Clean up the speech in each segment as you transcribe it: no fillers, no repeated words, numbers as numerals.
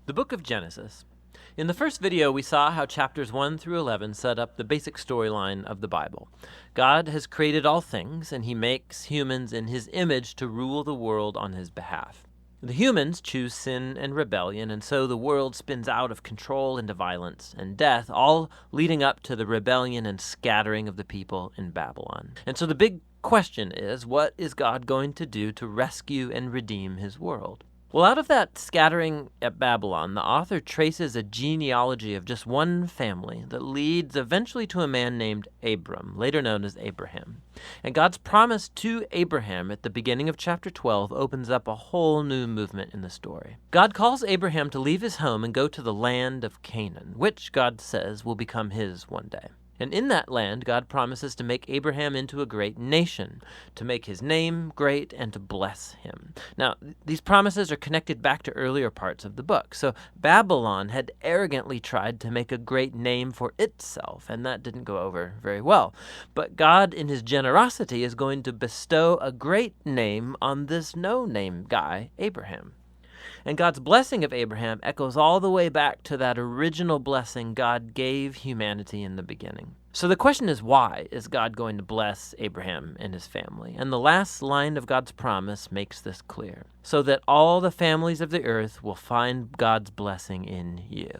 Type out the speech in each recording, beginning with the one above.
The book of Genesis. In the first video, we saw how chapters 1 through 11 set up the basic storyline of the Bible. God has created all things, and he makes humans in his image to rule the world on his behalf. The humans choose sin and rebellion, and so the world spins out of control into violence and death, all leading up to the rebellion and scattering of the people in Babylon. And so the big question is, what is God going to do to rescue and redeem his world? Well, out of that scattering at Babylon, the author traces a genealogy of just one family that leads eventually to a man named Abram, later known as Abraham. And God's promise to Abraham at the beginning of chapter 12 opens up a whole new movement in the story. God calls Abraham to leave his home and go to the land of Canaan, which God says will become his one day. And in that land, God promises to make Abraham into a great nation, to make his name great, and to bless him. Now, these promises are connected back to earlier parts of the book. So Babylon had arrogantly tried to make a great name for itself, and that didn't go over very well. But God, in his generosity, is going to bestow a great name on this no-name guy, Abraham. And God's blessing of Abraham echoes all the way back to that original blessing God gave humanity in the beginning. So the question is, why is God going to bless Abraham and his family? And the last line of God's promise makes this clear. So that all the families of the earth will find God's blessing in you.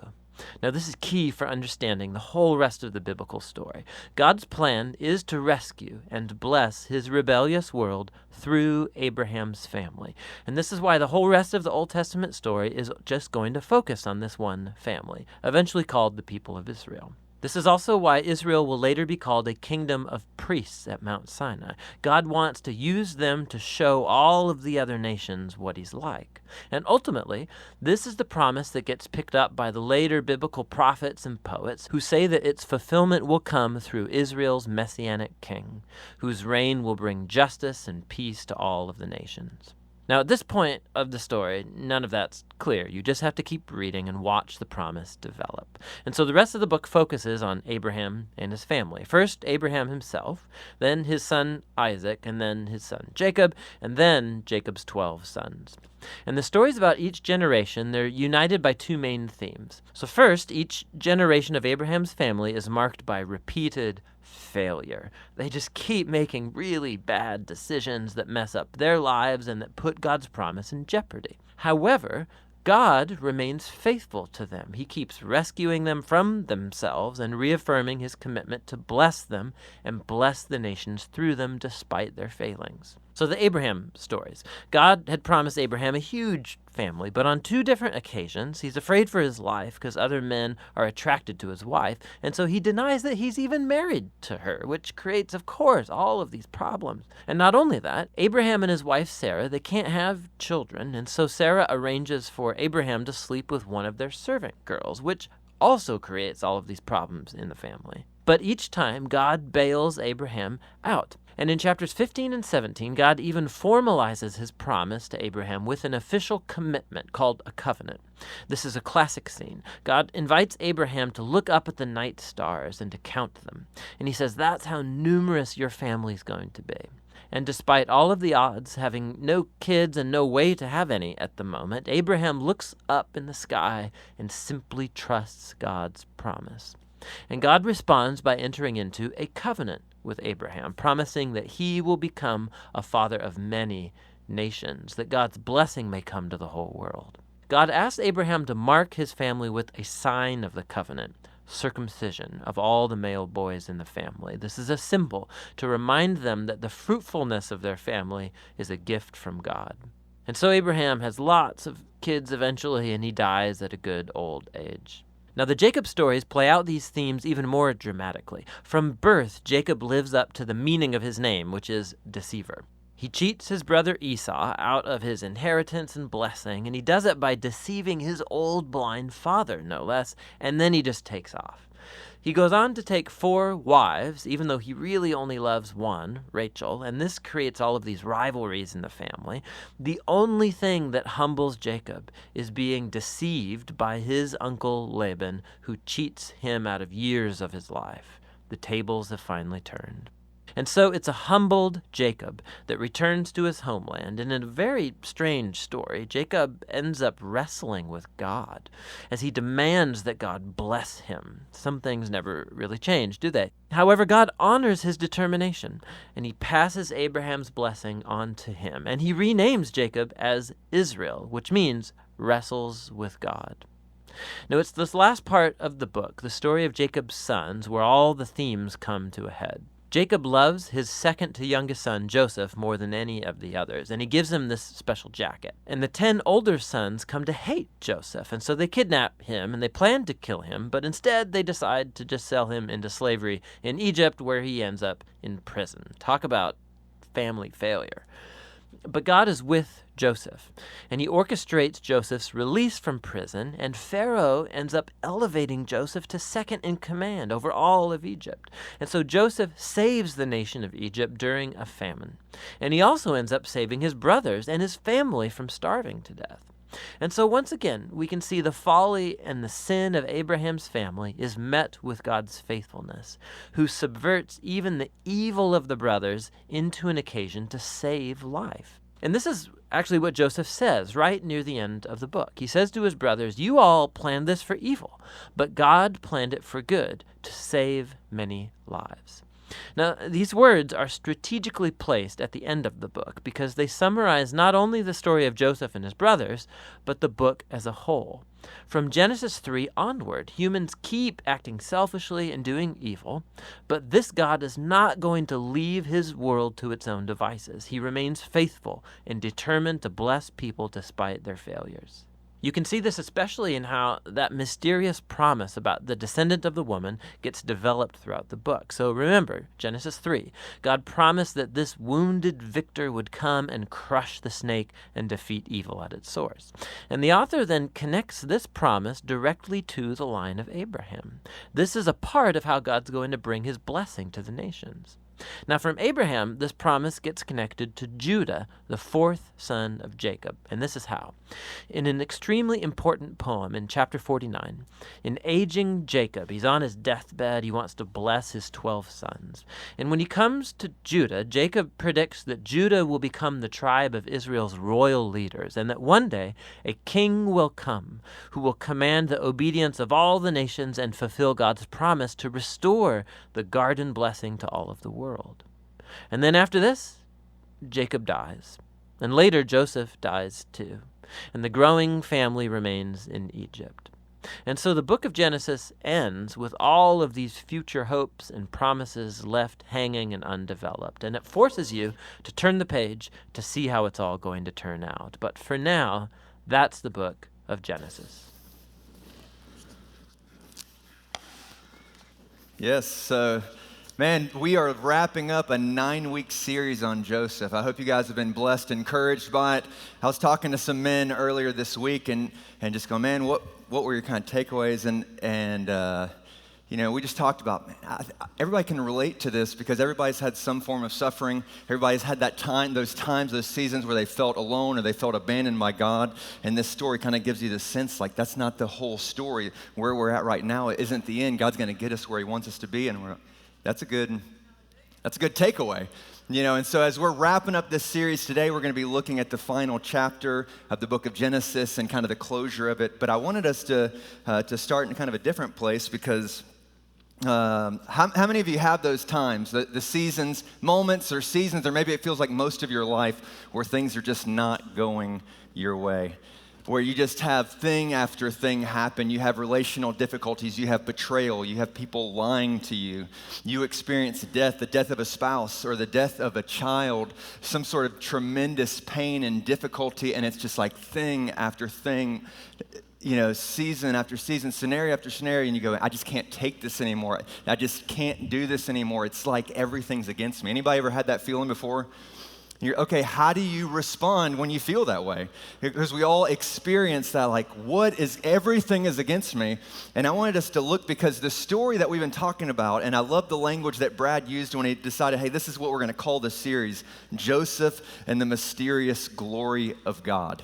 Now, this is key for understanding the whole rest of the biblical story. God's plan is to rescue and bless his rebellious world through Abraham's family. And this is why the whole rest of the Old Testament story is just going to focus on this one family, eventually called the people of Israel. This is also why Israel will later be called a kingdom of priests at Mount Sinai. God wants to use them to show all of the other nations what he's like. And ultimately, this is the promise that gets picked up by the later biblical prophets and poets who say that its fulfillment will come through Israel's messianic king, whose reign will bring justice and peace to all of the nations. Now, at this point of the story, none of that's clear. You just have to keep reading and watch the promise develop. And so the rest of the book focuses on Abraham and his family. First, Abraham himself, then his son Isaac, and then his son Jacob, and then Jacob's 12 sons. And the stories about each generation, they're united by two main themes. So first, each generation of Abraham's family is marked by repeated failure. They just keep making really bad decisions that mess up their lives and that put God's promise in jeopardy. However, God remains faithful to them. He keeps rescuing them from themselves and reaffirming his commitment to bless them and bless the nations through them despite their failings. So the Abraham stories. God had promised Abraham a huge family, but on two different occasions, he's afraid for his life because other men are attracted to his wife, and so he denies that he's even married to her, which creates, of course, all of these problems. And not only that, Abraham and his wife Sarah, they can't have children, and so Sarah arranges for Abraham to sleep with one of their servant girls, which also creates all of these problems in the family. But each time, God bails Abraham out. And in chapters 15 and 17, God even formalizes his promise to Abraham with an official commitment called a covenant. This is a classic scene. God invites Abraham to look up at the night stars and to count them. And he says, that's how numerous your family's going to be. And despite all of the odds, having no kids and no way to have any at the moment, Abraham looks up in the sky and simply trusts God's promise. And God responds by entering into a covenant with Abraham, promising that he will become a father of many nations, that God's blessing may come to the whole world. God asks Abraham to mark his family with a sign of the covenant, circumcision of all the male boys in the family. This is a symbol to remind them that the fruitfulness of their family is a gift from God. And so Abraham has lots of kids eventually, and he dies at a good old age. Now, the Jacob stories play out these themes even more dramatically. From birth, Jacob lives up to the meaning of his name, which is deceiver. He cheats his brother Esau out of his inheritance and blessing, and he does it by deceiving his old blind father, no less, and then he just takes off. He goes on to take 4 wives, even though he really only loves one, Rachel, and this creates all of these rivalries in the family. The only thing that humbles Jacob is being deceived by his uncle Laban, who cheats him out of years of his life. The tables have finally turned. And so it's a humbled Jacob that returns to his homeland. And in a very strange story, Jacob ends up wrestling with God as he demands that God bless him. Some things never really change, do they? However, God honors his determination, and he passes Abraham's blessing on to him. And he renames Jacob as Israel, which means wrestles with God. Now, it's this last part of the book, the story of Jacob's sons, where all the themes come to a head. Jacob loves his second to youngest son, Joseph, more than any of the others, and he gives him this special jacket. And the 10 older sons come to hate Joseph, and so they kidnap him, and they plan to kill him, but instead they decide to just sell him into slavery in Egypt, where he ends up in prison. Talk about family failure. But God is with Joseph, and he orchestrates Joseph's release from prison, and Pharaoh ends up elevating Joseph to second in command over all of Egypt. And so Joseph saves the nation of Egypt during a famine. And he also ends up saving his brothers and his family from starving to death. And so once again, we can see the folly and the sin of Abraham's family is met with God's faithfulness, who subverts even the evil of the brothers into an occasion to save life. And this is actually what Joseph says right near the end of the book. He says to his brothers, "You all planned this for evil, but God planned it for good, to save many lives." Now, these words are strategically placed at the end of the book because they summarize not only the story of Joseph and his brothers, but the book as a whole. From Genesis 3 onward, humans keep acting selfishly and doing evil, but this God is not going to leave his world to its own devices. He remains faithful and determined to bless people despite their failures. You can see this especially in how that mysterious promise about the descendant of the woman gets developed throughout the book. So remember, Genesis 3, God promised that this wounded victor would come and crush the snake and defeat evil at its source. And the author then connects this promise directly to the line of Abraham. This is a part of how God's going to bring his blessing to the nations. Now, from Abraham, this promise gets connected to Judah, the 4th son of Jacob. And this is how. In an extremely important poem in chapter 49, in aging Jacob, he's on his deathbed, he wants to bless his 12 sons. And when he comes to Judah, Jacob predicts that Judah will become the tribe of Israel's royal leaders, and that one day a king will come who will command the obedience of all the nations and fulfill God's promise to restore the garden blessing to all of the world. And then after this, Jacob dies. And later Joseph dies too. And the growing family remains in Egypt. And so the book of Genesis ends with all of these future hopes and promises left hanging and undeveloped. And it forces you to turn the page to see how it's all going to turn out. But for now, that's the book of Genesis. Yes, man, we are wrapping up a 9-week series on Joseph. I hope you guys have been blessed, encouraged by it. I was talking to some men earlier this week and just going, man, what were your kind of takeaways? And we just talked about, man, everybody can relate to this because everybody's had some form of suffering. Everybody's had that time, those seasons where they felt alone or they felt abandoned by God. And this story kind of gives you the sense like that's not the whole story. Where we're at right now isn't the end. God's going to get us where he wants us to be, and that's a good takeaway. And so as we're wrapping up this series today, we're going to be looking at the final chapter of the book of Genesis and kind of the closure of it. But I wanted us to start in kind of a different place because how many of you have those times, the seasons, moments or seasons, or maybe it feels like most of your life where things are just not going your way? Where you just have thing after thing happen. You have relational difficulties, you have betrayal, you have people lying to you. You experience death, the death of a spouse or the death of a child, some sort of tremendous pain and difficulty, and it's just like thing after thing, season after season, scenario after scenario, and you go, I just can't take this anymore. I just can't do this anymore. It's like everything's against me. Anybody ever had that feeling before? Okay, how do you respond when you feel that way? Because we all experience that, like, everything is against me. And I wanted us to look because the story that we've been talking about, and I love the language that Brad used when he decided, hey, this is what we're going to call this series, Joseph and the Mysterious Glory of God.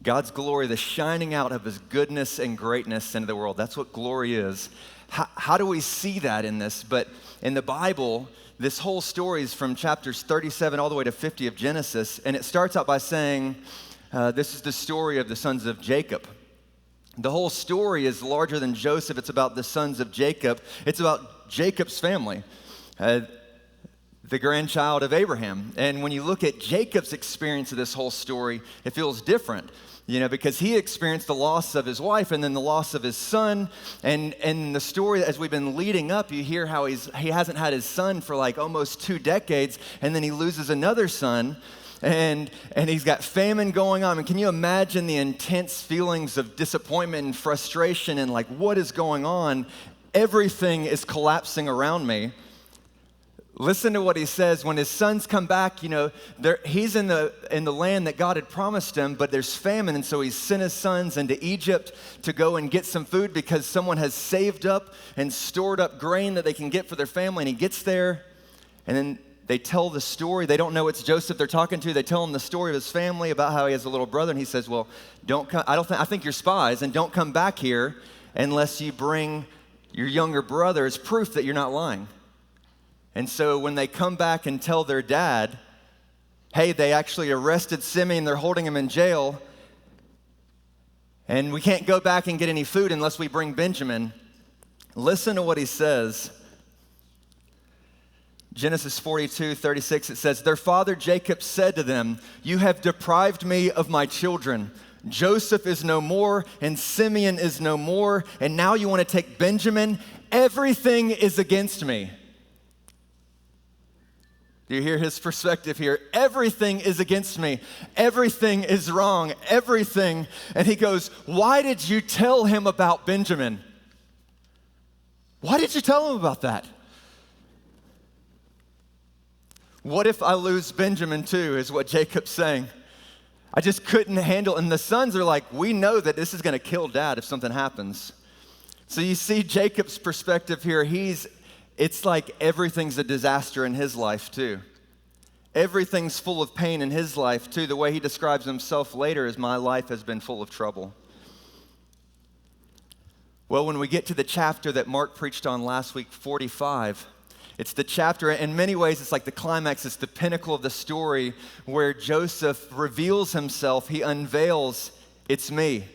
God's glory, the shining out of his goodness and greatness into the world. That's what glory is. How do we see that in this? But in the Bible, this whole story is from chapters 37 all the way to 50 of Genesis, and it starts out by saying, this is the story of the sons of Jacob. The whole story is larger than Joseph. It's about the sons of Jacob. It's about Jacob's family, the grandchild of Abraham. And when you look at Jacob's experience of this whole story, it feels different, because he experienced the loss of his wife and then the loss of his son. And the story, as we've been leading up, you hear how he hasn't had his son for like almost 2 decades, and then he loses another son. And he's got famine going on. And can you imagine the intense feelings of disappointment and frustration and like, what is going on? Everything is collapsing around me. Listen to what he says. When his sons come back, he's in the land that God had promised him, but there's famine, and so he sent his sons into Egypt to go and get some food because someone has saved up and stored up grain that they can get for their family. And he gets there, and then they tell the story. They don't know it's Joseph they're talking to. They tell him the story of his family about how he has a little brother, and he says, well, don't come. I think you're spies, and don't come back here unless you bring your younger brother as proof that you're not lying. And so when they come back and tell their dad, hey, they actually arrested Simeon, they're holding him in jail, and we can't go back and get any food unless we bring Benjamin. Listen to what he says. Genesis 42:36, it says, their father Jacob said to them, you have deprived me of my children. Joseph is no more, and Simeon is no more, and now you want to take Benjamin? Everything is against me. Do you hear his perspective here? Everything is against me. Everything is wrong. Everything. And he goes, why did you tell him about Benjamin? Why did you tell him about that? What if I lose Benjamin too, is what Jacob's saying. I just couldn't handle it. And the sons are like, we know that this is going to kill dad if something happens. So you see Jacob's perspective here. It's like everything's a disaster in his life too. Everything's full of pain in his life too. The way he describes himself later is, my life has been full of trouble. Well, when we get to the chapter that Mark preached on last week, 45, it's the chapter, in many ways, it's like the climax, it's the pinnacle of the story where Joseph reveals himself. He unveils, it's me,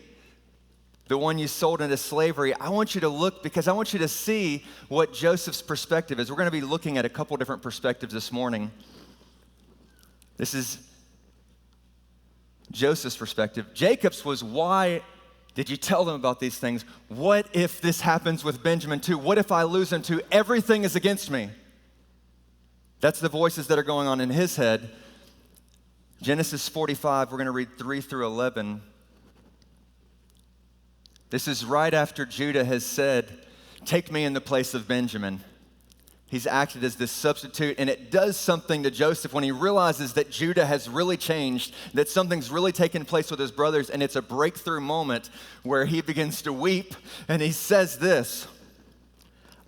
the one you sold into slavery. I want you to look, because I want you to see what Joseph's perspective is. We're going to be looking at a couple different perspectives this morning. This is Joseph's perspective. Jacob's was, why did you tell them about these things? What if this happens with Benjamin too? What if I lose him too? Everything is against me. That's the voices that are going on in his head. Genesis 45, we're going to read 3 through 11. This is right after Judah has said, take me in the place of Benjamin. He's acted as this substitute, and it does something to Joseph when he realizes that Judah has really changed, that something's really taken place with his brothers, and it's a breakthrough moment where he begins to weep, and he says this,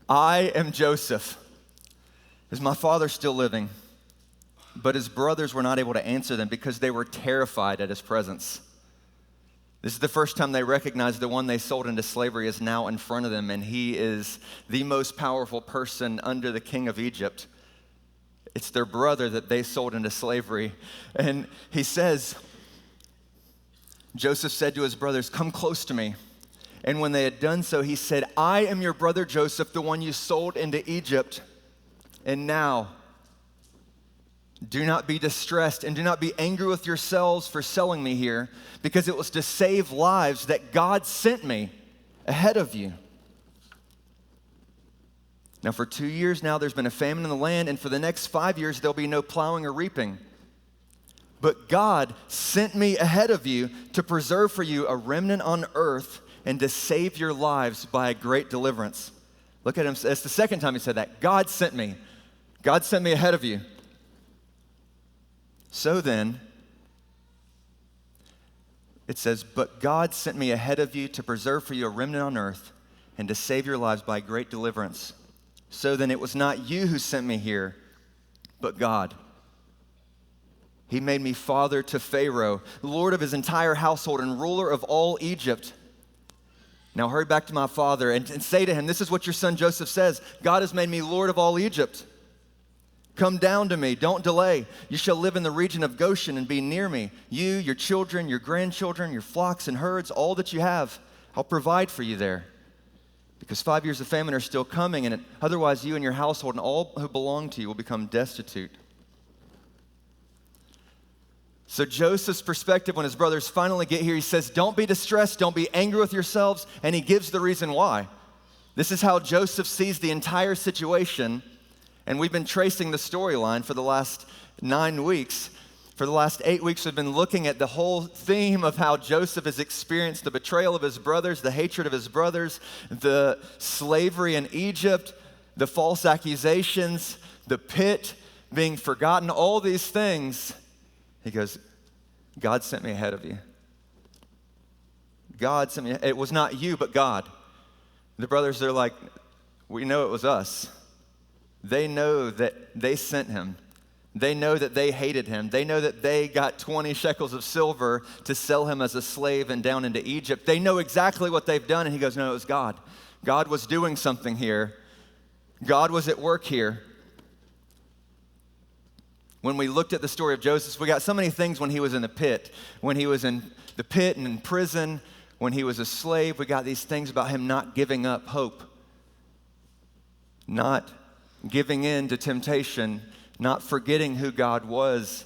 I am Joseph. Is my father still living? But his brothers were not able to answer them because they were terrified at his presence. This is the first time they recognize the one they sold into slavery is now in front of them, and he is the most powerful person under the king of Egypt. It's their brother that they sold into slavery. And he says, Joseph said to his brothers, come close to me. And when they had done so, he said, I am your brother Joseph, the one you sold into Egypt. And now, do not be distressed and do not be angry with yourselves for selling me here, because it was to save lives that God sent me ahead of you. Now for 2 years now there's been a famine in the land, and for the next 5 years there'll be no plowing or reaping. But God sent me ahead of you to preserve for you a remnant on earth and to save your lives by a great deliverance. Look at him, it's the second time he said that. God sent me. God sent me ahead of you. So then, it says, but God sent me ahead of you to preserve for you a remnant on earth and to save your lives by great deliverance. So then it was not you who sent me here, but God. He made me father to Pharaoh, lord of his entire household and ruler of all Egypt. Now hurry back to my father and say to him, this is what your son Joseph says, God has made me lord of all Egypt. Come down to me, don't delay. You shall live in the region of Goshen and be near me. You, your children, your grandchildren, your flocks and herds, all that you have, I'll provide for you there. Because 5 years of famine are still coming, and otherwise you and your household and all who belong to you will become destitute. So Joseph's perspective when his brothers finally get here, he says, don't be distressed, don't be angry with yourselves, and he gives the reason why. This is how Joseph sees the entire situation. And we've been tracing the storyline for the last 9 weeks. For the last 8 weeks, we've been looking at the whole theme of how Joseph has experienced the betrayal of his brothers, the hatred of his brothers, the slavery in Egypt, the false accusations, the pit, being forgotten, all these things. He goes, God sent me ahead of you. God sent me. It was not you, but God. The brothers, they're like, we know it was us. They know that they sent him. They know that they hated him. They know that they got 20 shekels of silver to sell him as a slave and down into Egypt. They know exactly what they've done. And he goes, no, it was God. God was doing something here. God was at work here. When we looked at the story of Joseph, we got so many things when he was in the pit. When he was in the pit and in prison, when he was a slave, we got these things about him not giving up hope. Not giving in to temptation, not forgetting who God was.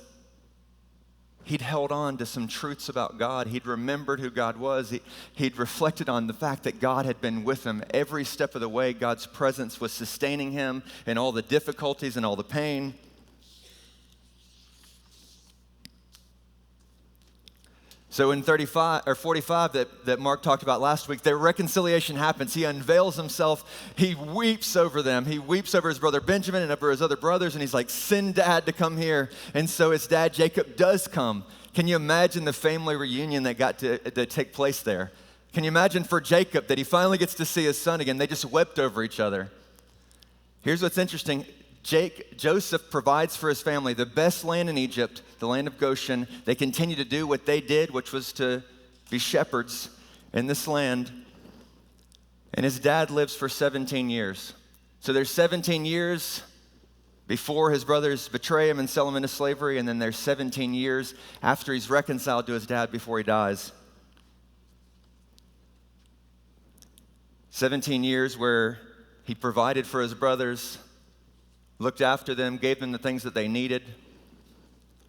He'd held on to some truths about God. He'd remembered who God was. He'd reflected on the fact that God had been with him every step of the way. God's presence was sustaining him in all the difficulties and all the pain. So in 45 or 45 that Mark talked about last week, their reconciliation happens. He unveils himself. He weeps over them. He weeps over his brother Benjamin and over his other brothers, and he's like, send Dad to come here. And so his dad Jacob does come. Can you imagine the family reunion that got to take place there? Can you imagine for Jacob that he finally gets to see his son again? They just wept over each other. Here's what's interesting. Joseph provides for his family the best land in Egypt, the land of Goshen. They continue to do what they did, which was to be shepherds in this land. And his dad lives for 17 years. So there's 17 years before his brothers betray him and sell him into slavery, and then there's 17 years after he's reconciled to his dad before he dies. 17 years where he provided for his brothers, looked after them, gave them the things that they needed,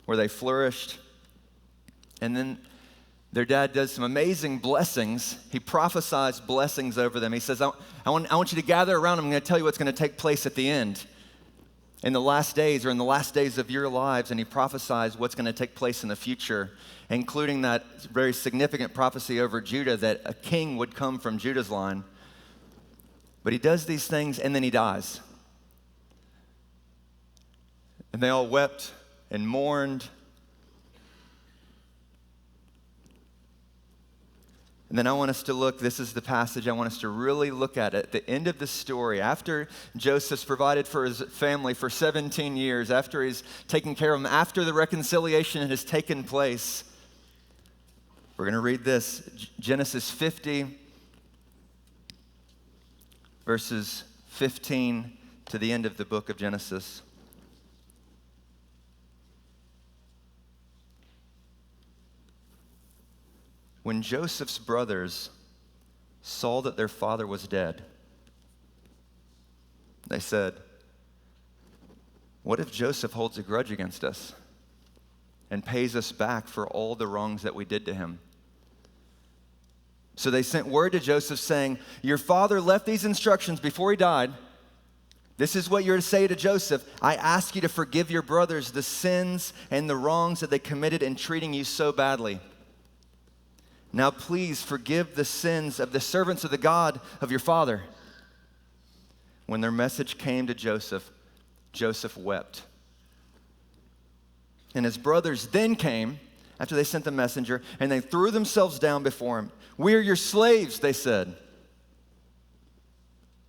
where they flourished. And then their dad does some amazing blessings. He prophesies blessings over them. He says, I want you to gather around. I'm going to tell you what's going to take place at the end, in the last days or in the last days of your lives. And he prophesies what's going to take place in the future, including that very significant prophecy over Judah that a king would come from Judah's line. But he does these things and then he dies. And they all wept and mourned. And then I want us to look, this is the passage I want us to really look at. At the end of the story, after Joseph's provided for his family for 17 years, after he's taken care of them, after the reconciliation has taken place, we're going to read this, Genesis 50, verses 15 to the end of the book of Genesis. When Joseph's brothers saw that their father was dead, they said, what if Joseph holds a grudge against us and pays us back for all the wrongs that we did to him? So they sent word to Joseph saying, your father left these instructions before he died. This is what you're to say to Joseph. I ask you to forgive your brothers the sins and the wrongs that they committed in treating you so badly. Now please forgive the sins of the servants of the God of your father. When their message came to Joseph, Joseph wept. And his brothers then came, after they sent the messenger, and they threw themselves down before him. We are your slaves, they said.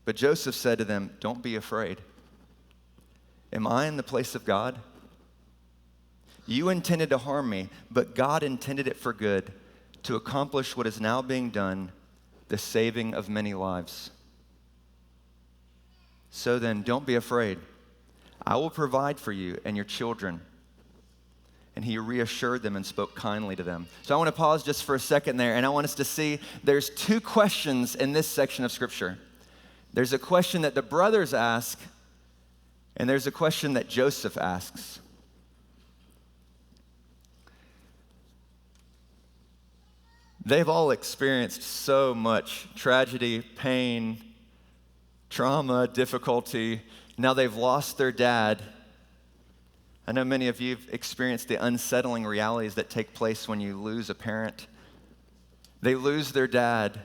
But Joseph said to them, don't be afraid. Am I in the place of God? You intended to harm me, but God intended it for good, to accomplish what is now being done, the saving of many lives. So then, don't be afraid. I will provide for you and your children. And he reassured them and spoke kindly to them. So I want to pause just for a second there, and I want us to see there's two questions in this section of Scripture. There's a question that the brothers ask, and there's a question that Joseph asks. They've all experienced so much tragedy, pain, trauma, difficulty. Now they've lost their dad. I know many of you have experienced the unsettling realities that take place when you lose a parent. They lose their dad,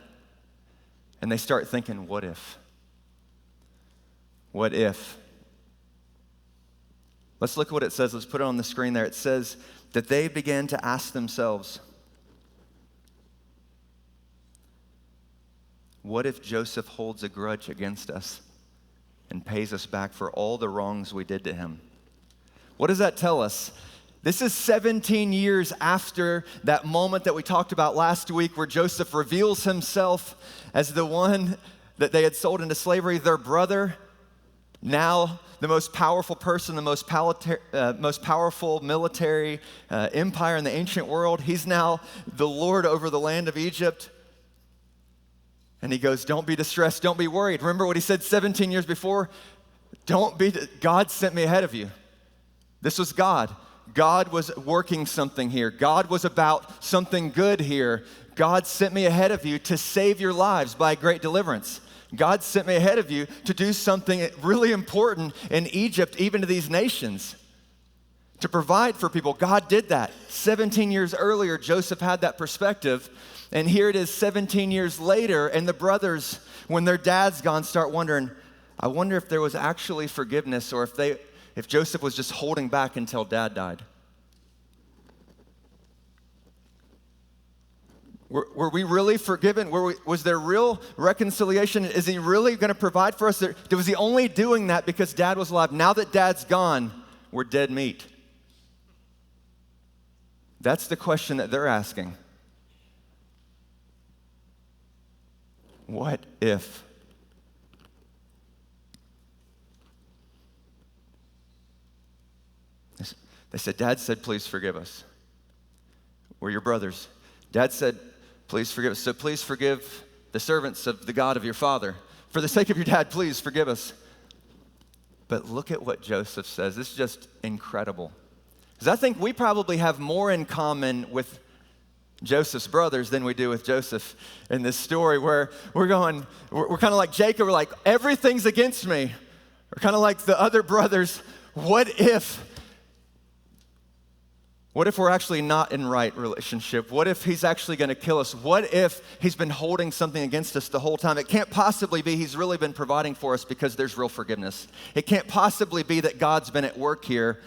and they start thinking, what if? What if? Let's look at what it says. Let's put it on the screen there. It says that they began to ask themselves, what if Joseph holds a grudge against us and pays us back for all the wrongs we did to him? What does that tell us? This is 17 years after that moment that we talked about last week where Joseph reveals himself as the one that they had sold into slavery, their brother, now the most powerful person, the most powerful military empire in the ancient world. He's now the Lord over the land of Egypt. And he goes, don't be distressed, don't be worried. Remember what he said 17 years before? God sent me ahead of you. This was God. God was working something here. God was about something good here. God sent me ahead of you to save your lives by great deliverance. God sent me ahead of you to do something really important in Egypt, even to these nations, to provide for people. God did that. 17 years earlier, Joseph had that perspective. And here it is 17 years later, and the brothers, when their dad's gone, start wondering, I wonder if there was actually forgiveness, or if Joseph was just holding back until dad died. Were we really forgiven? Was there real reconciliation? Is he really going to provide for us? Was he only doing that because dad was alive? Now that dad's gone, we're dead meat. That's the question that they're asking. What if? They said, Dad said, please forgive us. We're your brothers. Dad said, please forgive us. So please forgive the servants of the God of your father. For the sake of your dad, please forgive us. But look at what Joseph says. This is just incredible. Because I think we probably have more in common with Joseph's brothers than we do with Joseph in this story, where we're kind of like Jacob. We're like, everything's against me. We're kind of like the other brothers. What if we're actually not in right relationship? What if he's actually going to kill us? What if he's been holding something against us the whole time? It can't possibly be he's really been providing for us because there's real forgiveness. It can't possibly be that God's been at work here.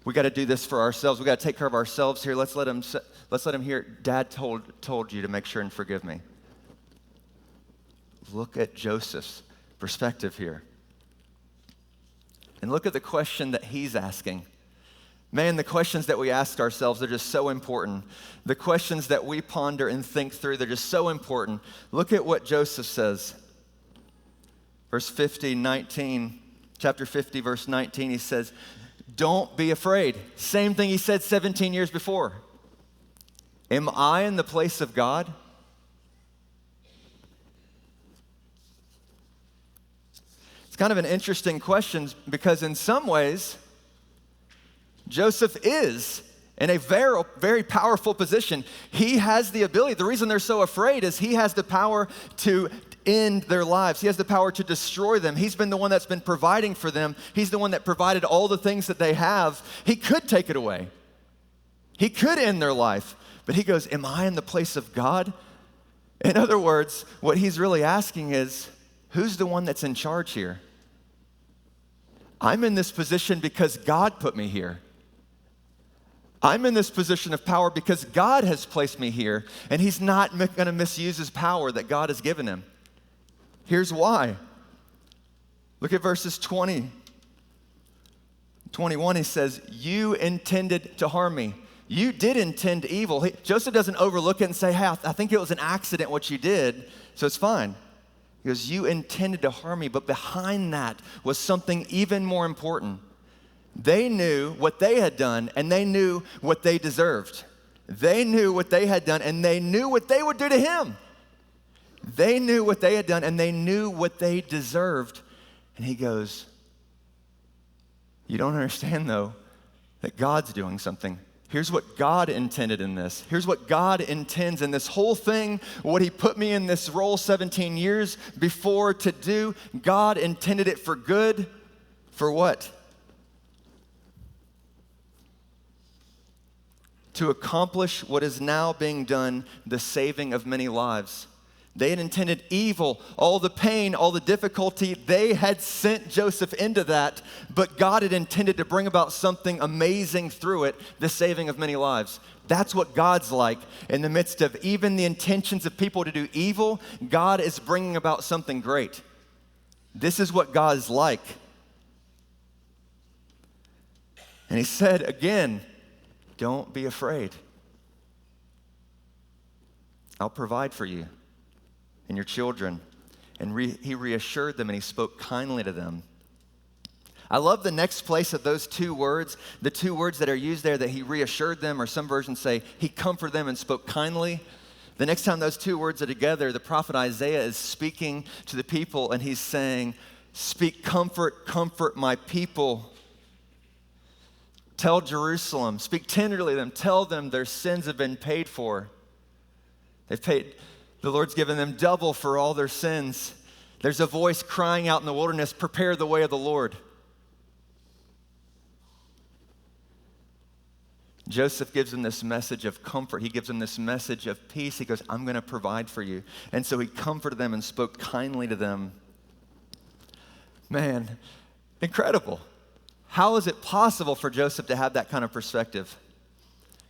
We got to do this for ourselves. We got to take care of ourselves here. Let's let him hear, Dad told you to make sure and forgive me. Look at Joseph's perspective here. And look at the question that he's asking. Man, the questions that we ask ourselves are just so important. The questions that we ponder and think through, they're just so important. Look at what Joseph says. Verse 50, 19, chapter 50, verse 19, he says, don't be afraid. Same thing he said 17 years before. Am I in the place of God? It's kind of an interesting question because in some ways, Joseph is in a very, very powerful position. He has the ability. The reason they're so afraid is he has the power to end their lives. He has the power to destroy them. He's been the one that's been providing for them. He's the one that provided all the things that they have. He could take it away. He could end their life. But he goes, am I in the place of God? In other words, what he's really asking is, who's the one that's in charge here? I'm in this position because God put me here. I'm in this position of power because God has placed me here, and he's not going to misuse his power that God has given him. Here's why. Look at verses 20. 21, he says, you intended to harm me. You did intend evil. Joseph doesn't overlook it and say, hey, I think it was an accident what you did, so it's fine. He goes, you intended to harm me, but behind that was something even more important. They knew what they had done, and they knew what they deserved. They knew what they had done, and they knew what they would do to him. They knew what they had done, and they knew what they deserved. And he goes, you don't understand, though, that God's doing something. Here's what God intended in this. Here's what God intends in this whole thing, what he put me in this role 17 years before to do. God intended it for good. For what? To accomplish what is now being done, the saving of many lives. They had intended evil, all the pain, all the difficulty. They had sent Joseph into that, but God had intended to bring about something amazing through it, the saving of many lives. That's what God's like. In the midst of even the intentions of people to do evil, God is bringing about something great. This is what God's like. And he said again, don't be afraid. I'll provide for you and your children. And he reassured them and he spoke kindly to them. I love the next place of those two words, the two words that are used there, that he reassured them, or some versions say he comforted them and spoke kindly. The next time those two words are together, the prophet Isaiah is speaking to the people and he's saying, speak comfort, comfort my people. Tell Jerusalem, speak tenderly to them, tell them their sins have been paid for. They've paid. The Lord's given them double for all their sins. There's a voice crying out in the wilderness, prepare the way of the Lord. Joseph gives them this message of comfort. He gives them this message of peace. He goes, I'm going to provide for you. And so he comforted them and spoke kindly to them. Man, incredible. How is it possible for Joseph to have that kind of perspective?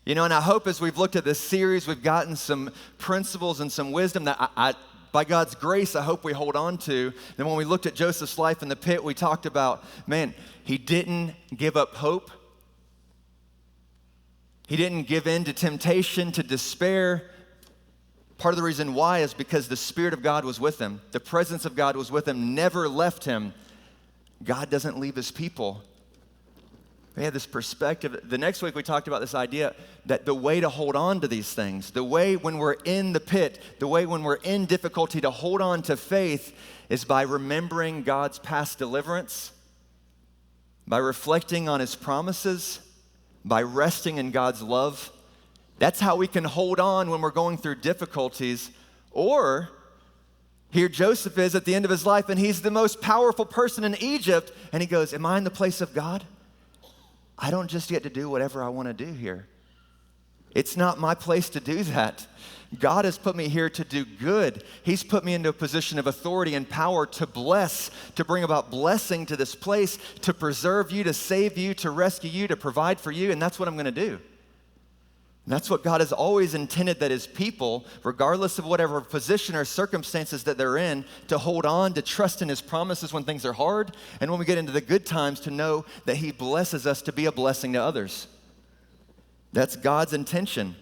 You know, and I hope as we've looked at this series, we've gotten some principles and some wisdom that by God's grace, I hope we hold on to. And when we looked at Joseph's life in the pit, we talked about, man, he didn't give up hope. He didn't give in to temptation, to despair. Part of the reason why is because the Spirit of God was with him. The presence of God was with him, never left him. God doesn't leave his people. We had this perspective. The next week we talked about this idea that the way to hold on to these things, the way when we're in the pit, the way when we're in difficulty to hold on to faith is by remembering God's past deliverance, by reflecting on his promises, by resting in God's love. That's how we can hold on when we're going through difficulties. Or here Joseph is at the end of his life and he's the most powerful person in Egypt and he goes, am I in the place of God? I don't just get to do whatever I want to do here. It's not my place to do that. God has put me here to do good. He's put me into a position of authority and power to bless, to bring about blessing to this place, to preserve you, to save you, to rescue you, to provide for you, and that's what I'm going to do. And that's what God has always intended, that his people, regardless of whatever position or circumstances that they're in, to hold on, to trust in his promises when things are hard, and when we get into the good times, to know that he blesses us to be a blessing to others. That's God's intention.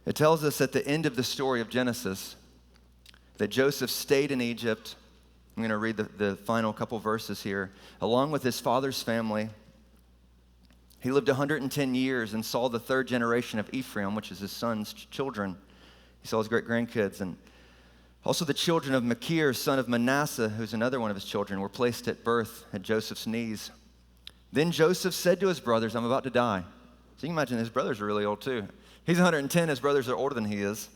It tells us at the end of the story of Genesis that Joseph stayed in Egypt. I'm going to read the final couple verses here. Along with his father's family, he lived 110 years and saw the third generation of Ephraim, which is his son's children. He saw his great-grandkids. And also the children of Machir, son of Manasseh, who's another one of his children, were placed at birth at Joseph's knees. Then Joseph said to his brothers, I'm about to die. So you can imagine his brothers are really old too. He's 110, his brothers are older than he is.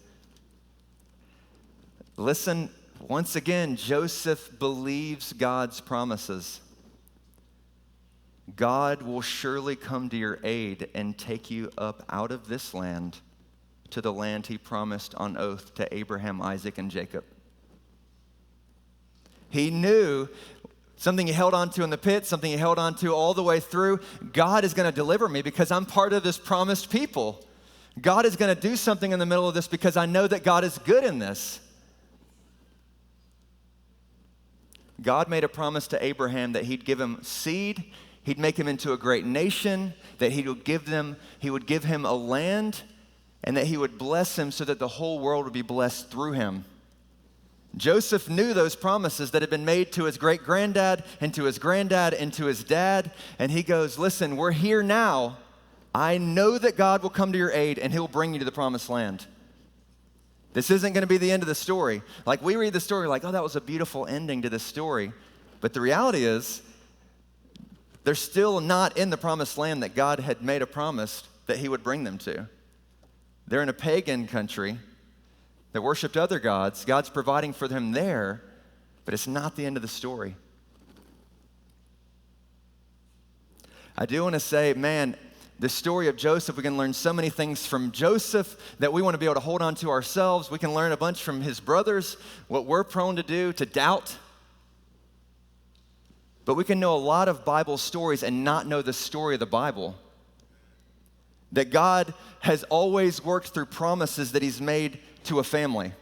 Listen, once again, Joseph believes God's promises. God will surely come to your aid and take you up out of this land to the land he promised on oath to Abraham, Isaac, and Jacob. He knew something he held on to in the pit, something he held on to all the way through. God is going to deliver me because I'm part of this promised people. God is going to do something in the middle of this because I know that God is good in this. God made a promise to Abraham that he'd give him seed, He'd make him into a great nation, that he would give him a land, and that he would bless him so that the whole world would be blessed through him. Joseph knew those promises that had been made to his great-granddad and to his granddad and to his dad, and he goes, listen, we're here now. I know that God will come to your aid and he'll bring you to the promised land. This isn't going to be the end of the story. Like, we read the story like, oh, that was a beautiful ending to this story. But the reality is, they're still not in the promised land that God had made a promise that he would bring them to. They're in a pagan country that worshiped other gods. God's providing for them there, but it's not the end of the story. I do want to say, man, the story of Joseph, we can learn so many things from Joseph that we want to be able to hold on to ourselves. We can learn a bunch from his brothers, what we're prone to do, to doubt. But we can know a lot of Bible stories and not know the story of the Bible. That God has always worked through promises that he's made to a family.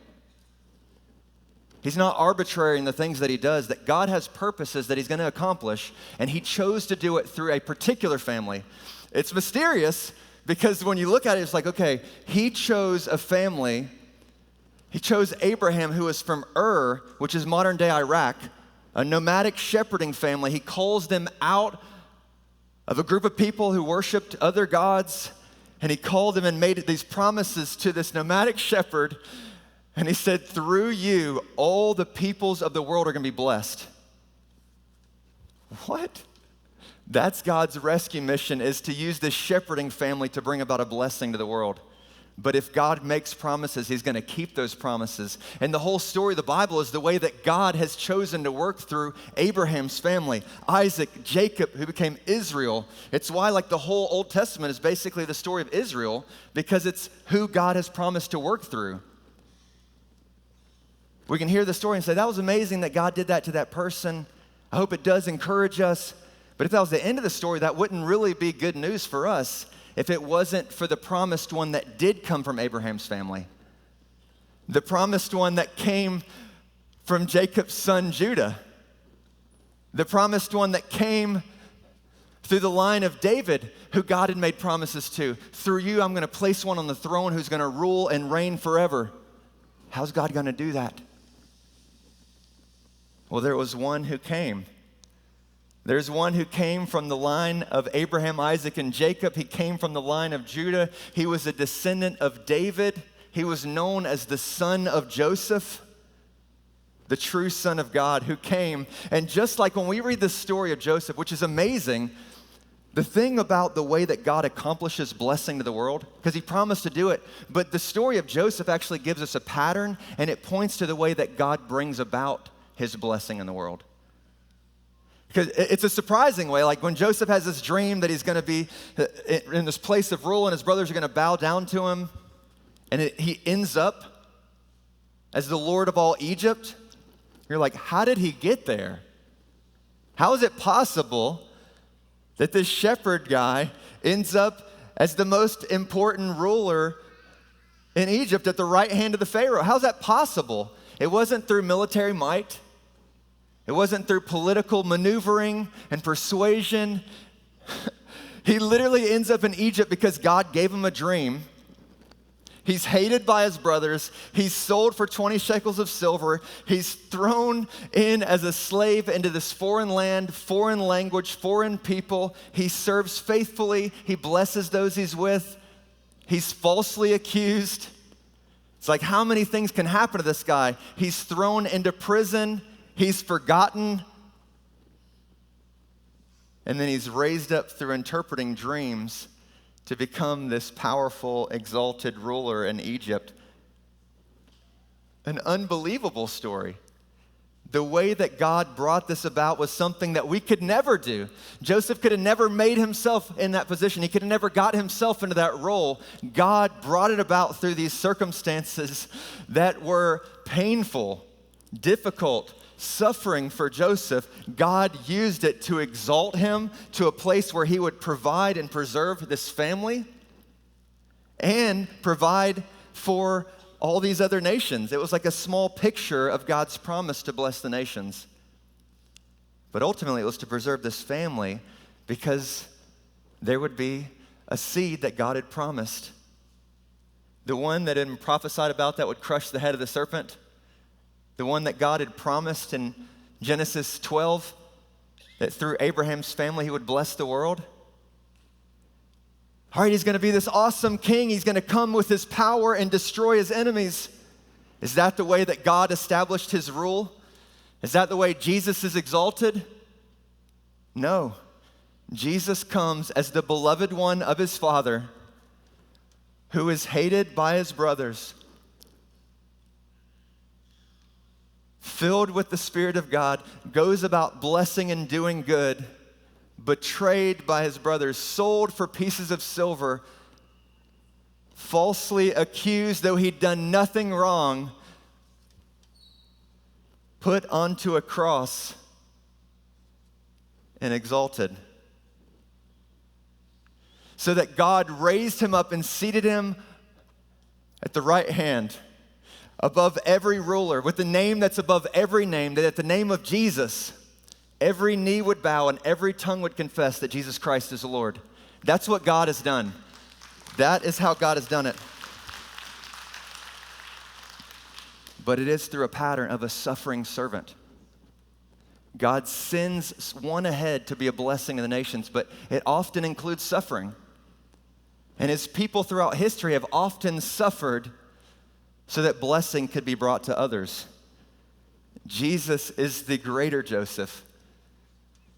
He's not arbitrary in the things that he does, that God has purposes that he's going to accomplish, and he chose to do it through a particular family. It's mysterious because when you look at it, it's like, okay, he chose a family. He chose Abraham, who was from Ur, which is modern-day Iraq, a nomadic shepherding family. He calls them out of a group of people who worshiped other gods, and he called them and made these promises to this nomadic shepherd, and he said, through you, all the peoples of the world are going to be blessed. What? That's God's rescue mission, is to use this shepherding family to bring about a blessing to the world. But if God makes promises, he's going to keep those promises. And the whole story of the Bible is the way that God has chosen to work through Abraham's family, Isaac, Jacob, who became Israel. It's why, like, the whole Old Testament is basically the story of Israel, because it's who God has promised to work through. We can hear the story and say, that was amazing that God did that to that person. I hope it does encourage us. But if that was the end of the story, that wouldn't really be good news for us if it wasn't for the promised one that did come from Abraham's family. The promised one that came from Jacob's son Judah. The promised one that came through the line of David, who God had made promises to. Through you, I'm going to place one on the throne who's going to rule and reign forever. How's God going to do that? Well, there was one who came. There's one who came from the line of Abraham, Isaac, and Jacob. He came from the line of Judah. He was a descendant of David. He was known as the son of Joseph, the true son of God who came. And just like when we read the story of Joseph, which is amazing, the thing about the way that God accomplishes blessing to the world, because he promised to do it, but the story of Joseph actually gives us a pattern, and it points to the way that God brings about his blessing in the world. Because it's a surprising way, like when Joseph has this dream that he's going to be in this place of rule and his brothers are going to bow down to him, and he ends up as the Lord of all Egypt. You're like, how did he get there? How is it possible that this shepherd guy ends up as the most important ruler in Egypt at the right hand of the Pharaoh? How's that possible? It wasn't through military might. It wasn't through political maneuvering and persuasion. He literally ends up in Egypt because God gave him a dream. He's hated by his brothers. He's sold for 20 shekels of silver. He's thrown in as a slave into this foreign land, foreign language, foreign people. He serves faithfully. He blesses those he's with. He's falsely accused. It's like, how many things can happen to this guy? He's thrown into prison. He's forgotten, and then he's raised up through interpreting dreams to become this powerful, exalted ruler in Egypt. An unbelievable story. The way that God brought this about was something that we could never do. Joseph could have never made himself in that position. He could have never got himself into that role. God brought it about through these circumstances that were painful, difficult, suffering for Joseph. God used it to exalt him to a place where he would provide and preserve this family and provide for all these other nations. It was like a small picture of God's promise to bless the nations. But ultimately, it was to preserve this family because there would be a seed that God had promised. The one that had been prophesied about that would crush the head of the serpent. The one that God had promised in Genesis 12, that through Abraham's family he would bless the world. All right, he's going to be this awesome king. He's going to come with his power and destroy his enemies. Is that the way that God established his rule? Is that the way Jesus is exalted? No. Jesus comes as the beloved one of his Father, who is hated by his brothers, filled with the Spirit of God, goes about blessing and doing good, betrayed by his brothers, sold for pieces of silver, falsely accused though he'd done nothing wrong, put onto a cross and exalted. So that God raised him up and seated him at the right hand, above every ruler, with the name that's above every name, that at the name of Jesus, every knee would bow and every tongue would confess that Jesus Christ is the Lord. That's what God has done. That is how God has done it. But it is through a pattern of a suffering servant. God sends one ahead to be a blessing to the nations, but it often includes suffering. And his people throughout history have often suffered so that blessing could be brought to others. Jesus is the greater Joseph.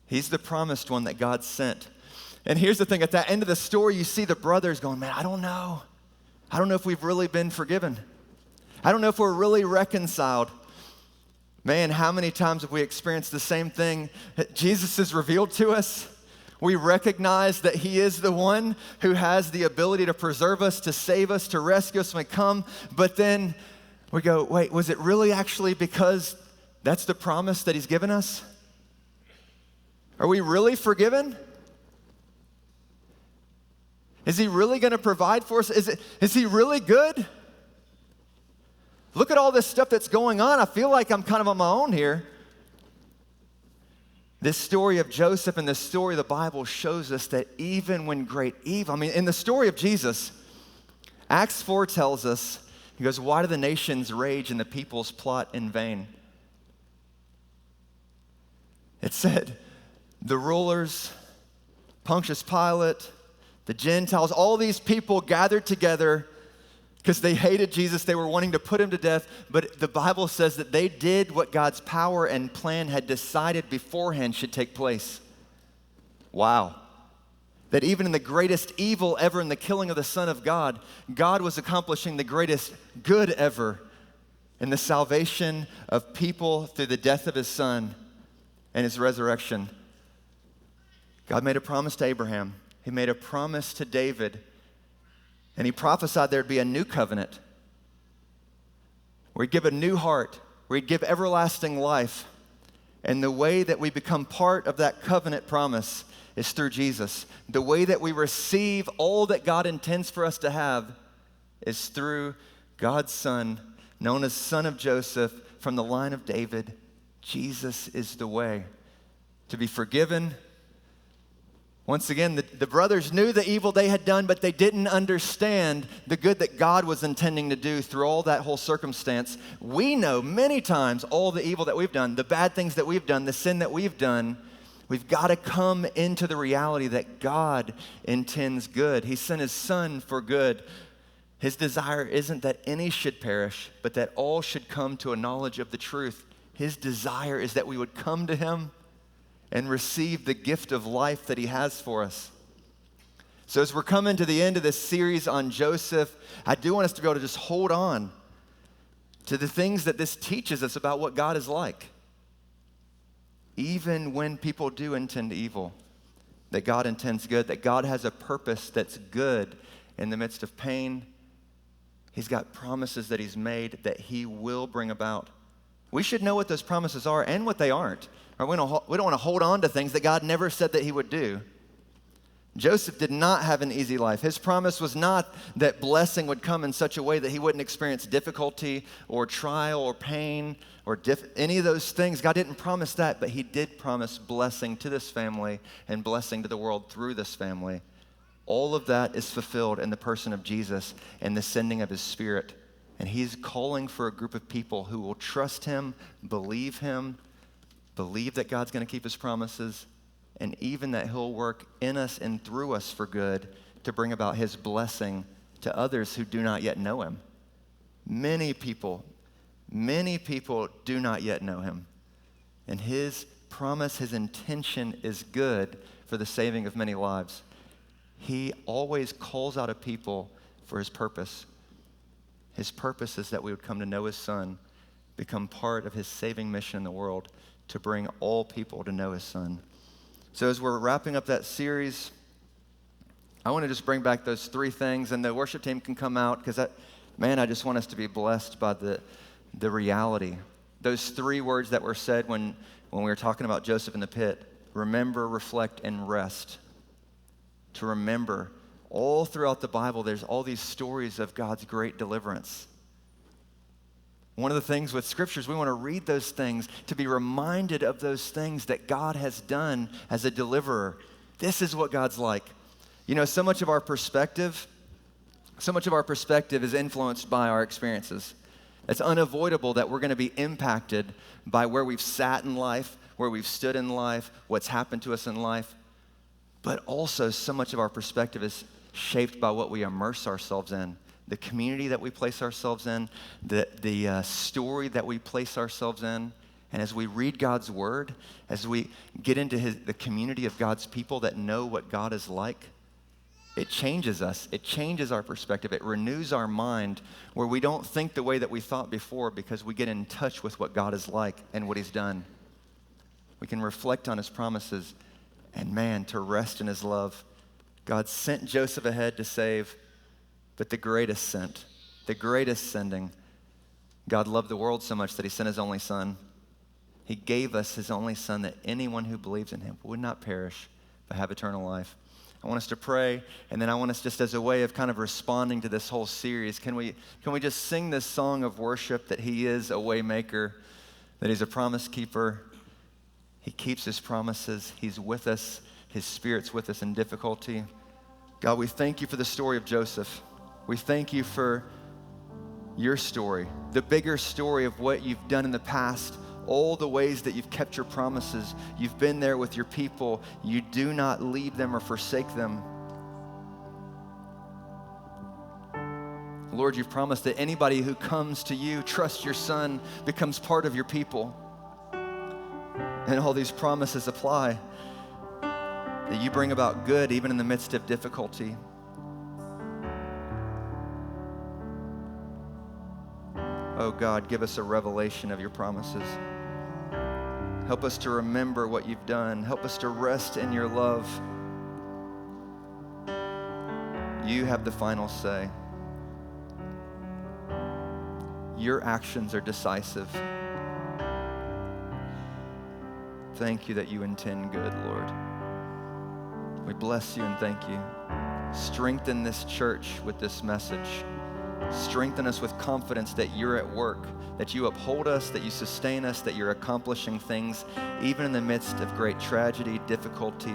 He's the promised one that God sent. And here's the thing, at that end of the story, you see the brothers going, man, I don't know. I don't know if we've really been forgiven. I don't know if we're really reconciled. Man, how many times have we experienced the same thing? Jesus is revealed to us. We recognize that he is the one who has the ability to preserve us, to save us, to rescue us when we come. But then we go, wait, was it really actually because that's the promise that he's given us? Are we really forgiven? Is he really going to provide for us? Is he really good? Look at all this stuff that's going on. I feel like I'm kind of on my own here. This story of Joseph and the story of the Bible shows us that even when great evil, in the story of Jesus, Acts 4 tells us, he goes, why do the nations rage and the peoples plot in vain? It said, the rulers, Pontius Pilate, the Gentiles, all these people gathered together because they hated Jesus. They were wanting to put him to death. But the Bible says that they did what God's power and plan had decided beforehand should take place. Wow. That even in the greatest evil ever, in the killing of the Son of God, God was accomplishing the greatest good ever in the salvation of people through the death of his Son and his resurrection. God made a promise to Abraham. He made a promise to David. And he prophesied there'd be a new covenant where he'd give a new heart, where he'd give everlasting life. And the way that we become part of that covenant promise is through Jesus. The way that we receive all that God intends for us to have is through God's Son, known as Son of Joseph, from the line of David. Jesus is the way to be forgiven. Once again, the brothers knew the evil they had done, but they didn't understand the good that God was intending to do through all that whole circumstance. We know many times all the evil that we've done, the bad things that we've done, the sin that we've done. We've got to come into the reality that God intends good. He sent his Son for good. His desire isn't that any should perish, but that all should come to a knowledge of the truth. His desire is that we would come to him and receive the gift of life that he has for us. So as we're coming to the end of this series on Joseph, I do want us to be able to just hold on to the things that this teaches us about what God is like. Even when people do intend evil, that God intends good, that God has a purpose that's good in the midst of pain. He's got promises that he's made that he will bring about. We should know what those promises are and what they aren't. Or we don't want to hold on to things that God never said that he would do. Joseph did not have an easy life. His promise was not that blessing would come in such a way that he wouldn't experience difficulty or trial or pain or any of those things. God didn't promise that, but he did promise blessing to this family and blessing to the world through this family. All of that is fulfilled in the person of Jesus and the sending of his Spirit. And he's calling for a group of people who will trust him, believe that God's going to keep his promises, and even that he'll work in us and through us for good to bring about his blessing to others who do not yet know him. Many people do not yet know him. And his promise, his intention is good for the saving of many lives. He always calls out a people for his purpose. His purpose is that we would come to know his Son, become part of his saving mission in the world, to bring all people to know his Son. So as we're wrapping up that series, I want to just bring back those three things, and the worship team can come out, because I just want us to be blessed by the reality. Those three words that were said when we were talking about Joseph in the pit: remember, reflect, and rest. To remember. All throughout the Bible, there's all these stories of God's great deliverance. One of the things with scriptures, we want to read those things to be reminded of those things that God has done as a deliverer. This is what God's like. You know, so much of our perspective is influenced by our experiences. It's unavoidable that we're going to be impacted by where we've sat in life, where we've stood in life, what's happened to us in life. But also, so much of our perspective is shaped by what we immerse ourselves in, the community that we place ourselves in, the story that we place ourselves in. And as we read God's word, as we get into the community of God's people that know what God is like, it changes us. It changes our perspective. It renews our mind, where we don't think the way that we thought before, because we get in touch with what God is like and what he's done. We can reflect on his promises and, to rest in his love. God sent Joseph ahead to save, but the greatest sending, God loved the world so much that he sent his only Son. He gave us his only Son, that anyone who believes in him would not perish, but have eternal life. I want us to pray, and then I want us, just as a way of kind of responding to this whole series, can we just sing this song of worship that he is a way maker, that he's a promise keeper. He keeps his promises. He's with us. His Spirit's with us in difficulty. God, we thank you for the story of Joseph. We thank you for your story, the bigger story of what you've done in the past, all the ways that you've kept your promises. You've been there with your people. You do not leave them or forsake them. Lord, you've promised that anybody who comes to you, trusts your Son, becomes part of your people. And all these promises apply, that you bring about good even in the midst of difficulty. Oh God, give us a revelation of your promises. Help us to remember what you've done. Help us to rest in your love. You have the final say. Your actions are decisive. Thank you that you intend good, Lord. We bless you and thank you. Strengthen this church with this message. Strengthen us with confidence that you're at work, that you uphold us, that you sustain us, that you're accomplishing things even in the midst of great tragedy, difficulty.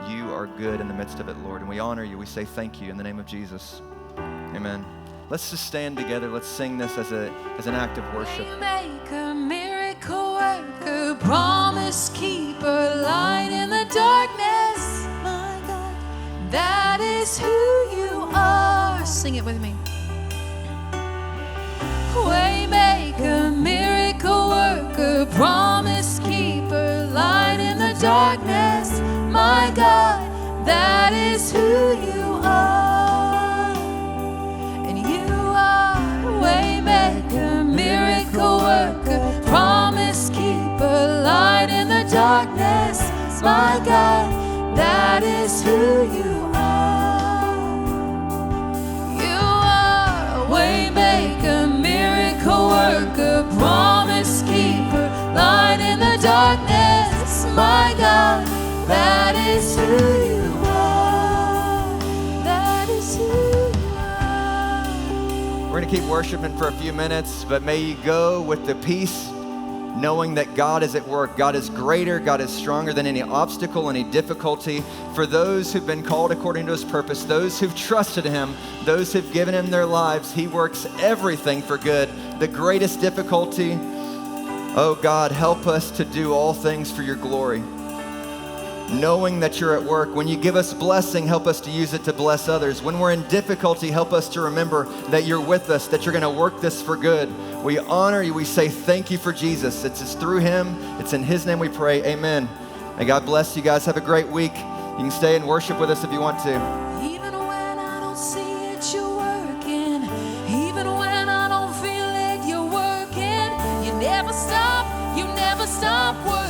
You are good in the midst of it, Lord, and we honor you. We say thank you in the name of Jesus. Amen. Let's just stand together. Let's sing this as an act of worship. Maker, miracle worker, promise keeper, light in the darkness, my God, that is who you are. Sing it with me. Waymaker, miracle worker, promise keeper, light in the darkness, my God, that is who you are. And you are waymaker, miracle worker, promise keeper, light in the darkness, my God, that is who you are. You are waymaker, miracle worker, promise keeper, light in the darkness, my God, that is who you are. keep worshiping for a few minutes, but may you go with the peace, knowing that God is at work. God is greater. God is stronger than any obstacle, any difficulty. For those who've been called according to his purpose, those who've trusted him, those who've given him their lives, he works everything for good. The greatest difficulty, oh God, help us to do all things for your glory. Knowing that you're at work. When you give us blessing, help us to use it to bless others. When we're in difficulty, help us to remember that you're with us, that you're going to work this for good. We honor you. We say thank you for Jesus. It's just through him. It's in his name we pray. Amen. May God bless you guys. Have a great week. You can stay and worship with us if you want to. Even when I don't see it, you're working. Even when I don't feel it, you're working. You never stop working.